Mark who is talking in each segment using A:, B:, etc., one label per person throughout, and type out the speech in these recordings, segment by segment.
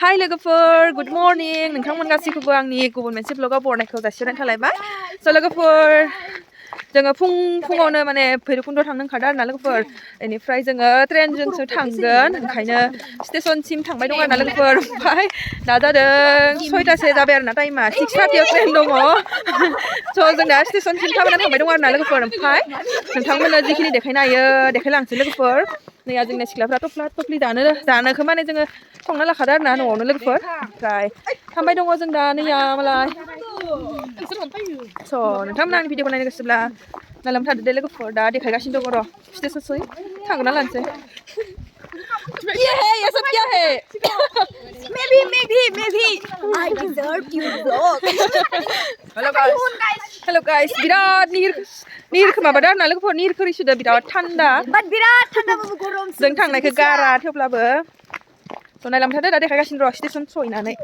A: Hi लोगोफोर good morning नोंथांमोन गासैखौबो आंनि गुबुन मोनसे ब्लगाव बरायनायखौ जासिहरनाय थालायबाय स' लोगोफोर जोङो फुङावनो माने भैरबकुन्द' थांनो ओंखारदों आरोना लोगोफोर बेनिफ्राय जोङो ट्रेनजोंसो थांगोन ओंखायनो स्टेशनसिम थांबाय दं आरोना लोगोफोर ओमफ्राय दा जादों 6टासो जाबाय आरोना टाइमा 6:30आव ट्रेन दङ स' जों दा स्टेशनसिम थाबायना थांबाय दं आरोना लोगोफोर ओमफ्राय नोंथांमोननो जिखिनि देखायनो हायो देखायलांसै लोगोफोर नैया जोंना सिख्लाफ्रा टफ्ला जानोखौ माने जोङो संना लाखादों आरोना न'आवनो लोगोफोर ओमफ्राय थांबाय दङ जों दा नैया मालाय स' नोंथांमोना आंनि भिडिअखौ नायनो गोसोब्ला नायलांबाय थादो दे लोगोफोर दा देखायगासिनो दङ र' स्टेशनसै थांगोना लानोसै क्या है ये सब क्या है maybe I deserve you vlog hello guys बिराद निर माबादों आरोना लोगोफोर निर खोरिसोदों बिराद थान्दा बाट बिराद थान्दाबाबो गरम जों थांनायखौ गारा थेवब्लाबो स' नायलांबाय थादो दा देखायगासिनो र' स्टेशन सहैनानै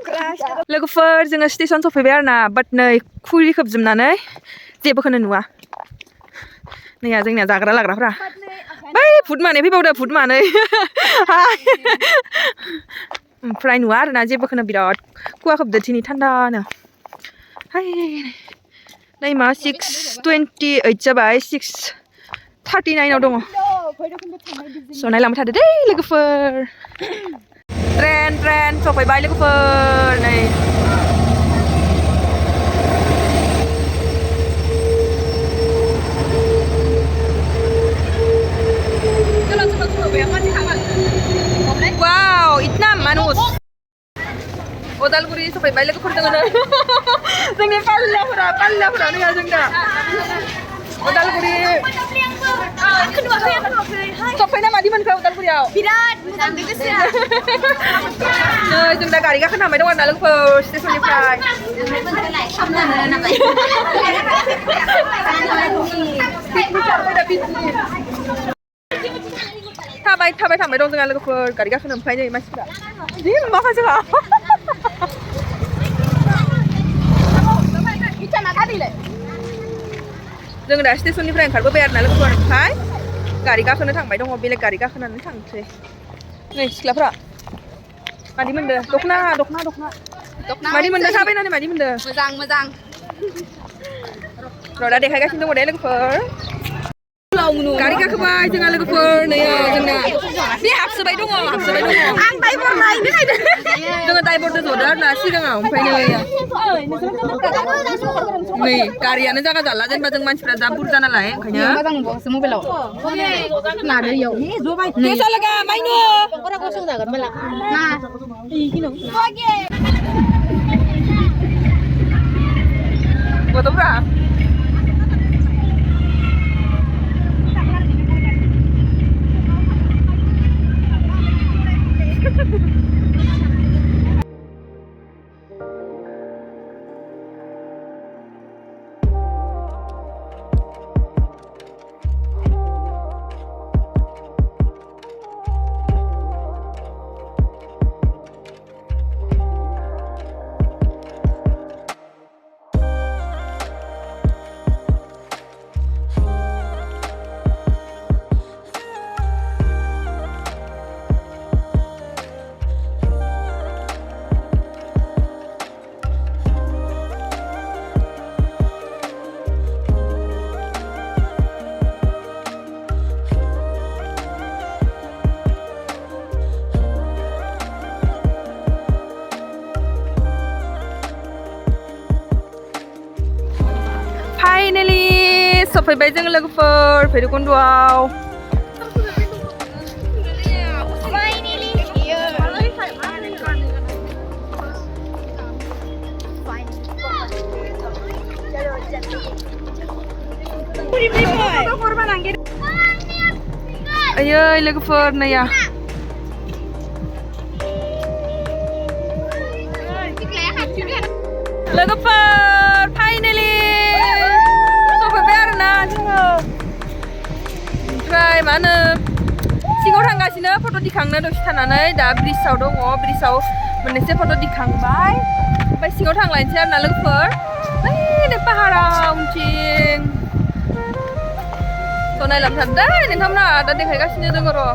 A: लोगोफोर जोङो स्टेशन सफैबाय आरोना बाट नै खुरि खोबजोबनानै जेबोखौनो नुवा नैया जोंनिया जाग्रा लाग्राफ्रा बै फुद मानै फैबावदो फुद मानै ओमफ्राय नुवा आरोना जेबोखौनो बिराद खुवा खोबदो दिनै थान्दानो टाइमा 6:28 जाबाय 6:39आव दङ स' नायलांबाय थादो दे लोगोफोर ट्रेन सफैबाय लोगोफोर नै wow इतना मानुस उदालगुरि सफैबाय लोगोफोर जोङो जोंनि पाल्लाफोरा नैया जोंना उदालगुरि सफैना मादि मोनखो उदालगुरियाव बिराद मोजां गोसोआ नै जों दा गारि गाखोनो हाबाय दं आरोना लोगोफोर स्टेशननिफ्राय थाबाय थांबाय दं जोंहा लोगोफोर गारि गाखोनो ओमफ्राय नै मानसिफ्रा जि नुवाखै जोंहा जों दा स्टेशननिफ्राय ओंखारबोबाय आरोना लोगोफोर ओमफ्राय गारि गाखोनो थांबाय दङ बेलेग गारि गाखोनानै थांसै नै सिख्लाफ्रा मादि मोनदों दखना मादि मोनदों थाबायनानै मादि मोनदों मोजां र' दा देखायगासिनो दङ दे लोगोफोर गारि गाखोबाय जोंहा लोगोफोर नै जोंना बे हाबसोबाय दङ आं दाइभर नायनो नायदों जोङो दाइभरजों जदों आरोना सिगाङाव ओमफ्राय नै गारियानो जागा जाला जेनेबा जों मानसिफ्रा दा बुरजा नालाय ओंखायनो मबाइलाव लादो इयाव लोगो माइनो गथ'फ्रा फाइनेलि सफैबाय जों लोगोफोर भैरबकुन्द'आव आयै लोगोफोर नैया लोगोफोर फाइनेलि सफैबाय आरोना जोङो ओमफ्राय मा होनो सिङाव थांगासिनो फट' दिखांनो दसे थानानै दा ब्रिजआव दङ ब्रिजआव मोननैसो फट' दिखांबाय ओमफ्राय सिङाव थांलायनोसै आरोना लोगोफोर ओइ पाहाराव उनथिं स' नायलांबाय थादो दे नोंथांमोना दा देखायगासिनो दङ र'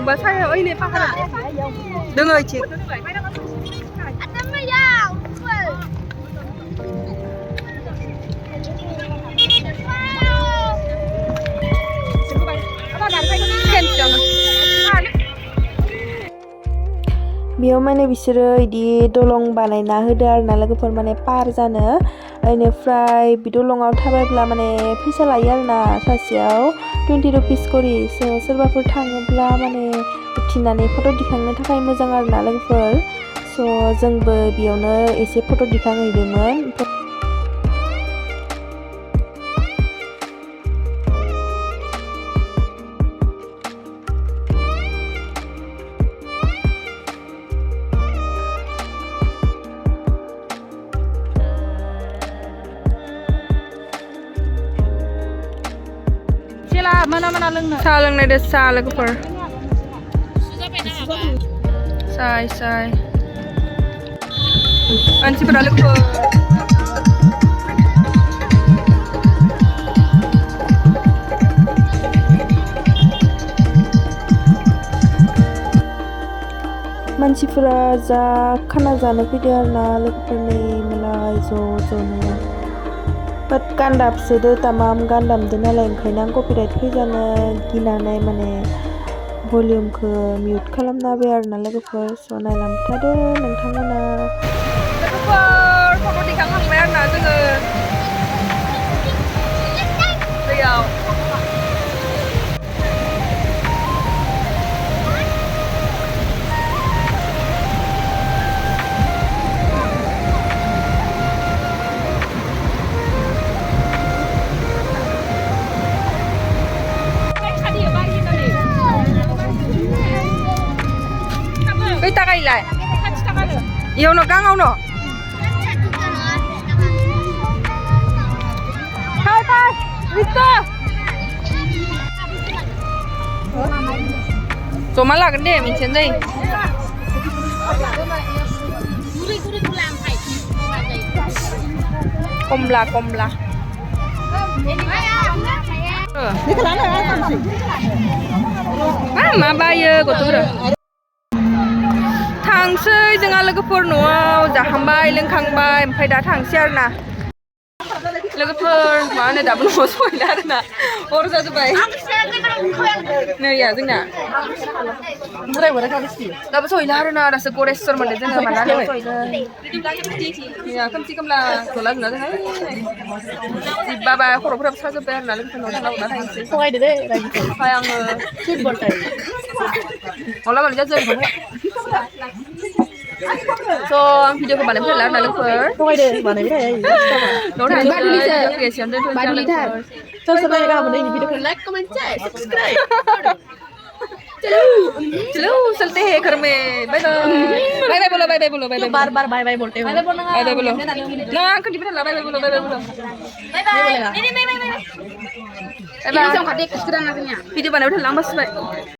A: Ba saya oi le pakar. Đừng ơi chị. बेयाव माने बिसोरो इदि दलं बानायना होदो आरोना लोगोफोर माने पार जानो इनिफ्राय बि दलंआव थाबायब्ला माने फैसा लायो आरोना सासेयाव 20 रुपिस करि सोरबाफोर थाङोब्ला माने उथिनानै फट' दिखांनो थाखाय मोजां आरोना लोगोफोर जोंबो बेयावनो एसे फट' दिखांहैदोंमोन
B: Mana loंनो
A: साहा लोंनाय दे साहा लोगोफोर साय मानसिफोरा लोगोफोर मानसिफोरा जा खाना जानो फैदों आरोना लोगोफोरनि मालाय ज'नो बाट गान्दाबसोदो तामाम गान्दामदो नालाय ओंखायनो आं कपिराइट फैजानो गिनानै माने भलिउमखौ मिउट खालामना होबाय आरोना लोगोफोर नायलांबाय थादो नोंथांमोना लोगोफोर फट' दिखांखांबाय आरोना जोङो दैयाव Kita kailai. Iyo no gangaw no. Hai. Vito. Cuma lah gede mincin deh. Komla. Ini kelana kan sih? Mama bayar gotur. थांसै जोंहा लोगोफोर न'आव जाखांबाय लोंखांबाय ओमफ्राय दा थांसै आरोना लोगोफोर मा होनो दाबो न'आव सहैला आरोना हर जाजोब्बाय नैया जोंना दाबो सहैला आरोना दासो गरेस्वर मोनदों जोङो माला सहैगोन खोमसि खोमला जला जोंना जोंहाय जिब्बाबा खर'फोराबो साजोब्बाय आरोना लोगोफोर न'आव थांना थांसै
B: थगायदो दे
A: ओमफ्राय आङो माला माला जाजोब्बाय आं भिडिअखौ बानायबाय थाला आरोना लोगोफोर
B: थगायदो बानायबाय
A: चलो चलते हैं घर में बाय बाय बोलो
B: बार बाय बोलते हो
A: बाय बोलो ना खंडी पे बाय बोलो बाय भिडिअ बानायबाय थाला आं बस